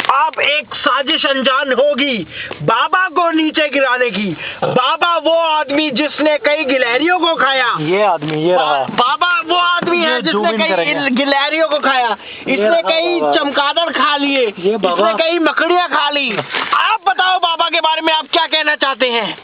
अब एक साजिश अंजाम होगी बाबा को नीचे गिराने की। बाबा वो आदमी जिसने कई गिलहरियों को खाया, ये आदमी ये रहा। बाबा वो आदमी है जिसने कई गिलहरियों को खाया, इसने कई चमगादड़ खा लिए, इसने कई मकड़ियाँ खा ली। आप बताओ बाबा के बारे में आप क्या कहना चाहते हैं?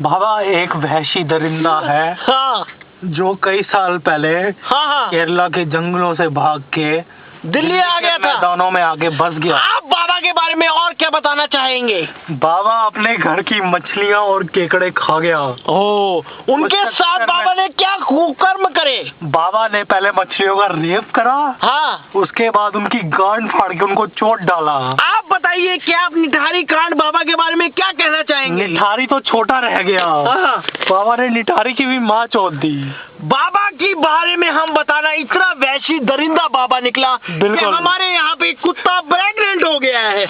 बाबा एक वहशी दरिंदा है। हाँ, जो कई साल पहले हाँ केरला के जंगलों से भाग के दिल्ली आ गया था, मैदानों में आके बस गया। आप बाबा के बारे में और क्या बताना चाहेंगे? बाबा अपने घर की मछलियाँ और केकड़े खा गया। ओह, उनके साथ बाबा ने क्या कुकर्म करे? बाबा ने पहले मछलियों का रेप करा, हाँ, उसके बाद उनकी गांड फाड़ के उनको चोट डाला। आप बताइए क्या आप निठारी कांड बाबा के बारे में क्या कहना चाहेंगे? निठारी तो छोटा रह गया, हाँ। बाबा ने निठारी की भी माँ चोट दी। बाबा के बारे में हम बताना, इतना वैसी दरिंदा बाबा निकला कि हमारे यहाँ पे कुत्ता प्रेग्नेंट हो गया है।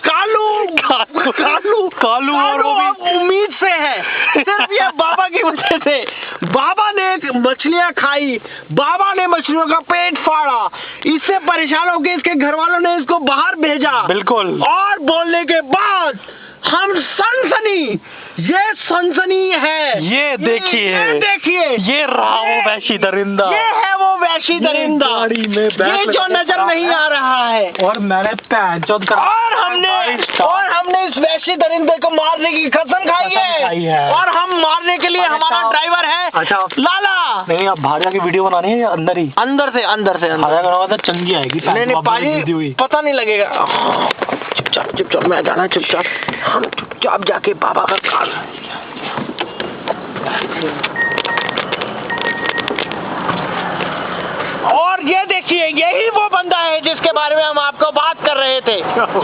कालू और वो भी उम्मीद से है, सिर्फ ये बाबा की वजह से। बाबा ने मछलियाँ खाई, बाबा ने मछलियों का पेट फाड़ा, इससे परेशान होकर इसके घर वालों ने इसको बाहर भेजा। बिल्कुल। और बोलने के बाद हम सनसनी, ये सनसनी है। ये देखिए ये रहा वो वैशी दरिंदा, ये है वो वैशी दरिंदा, ये जो नजर नहीं आ रहा है। और मैंने और हमने इस वैशी दरिंदे को मारने की कसम खाई है। और हम मारने के लिए हमारा ड्राइवर है लाला। नहीं, आप बाहर की वीडियो बनानी है या अंदर ही? अंदर से चंगी आएगी। नहीं पाजी, पता नहीं लगेगा। चुपचाप मैं जाना, चुपचाप हम चुपचाप जाके बाबा का कान। और ये देखिए, यही वो बंदा है जिसके बारे में हम आपको बात कर रहे थे।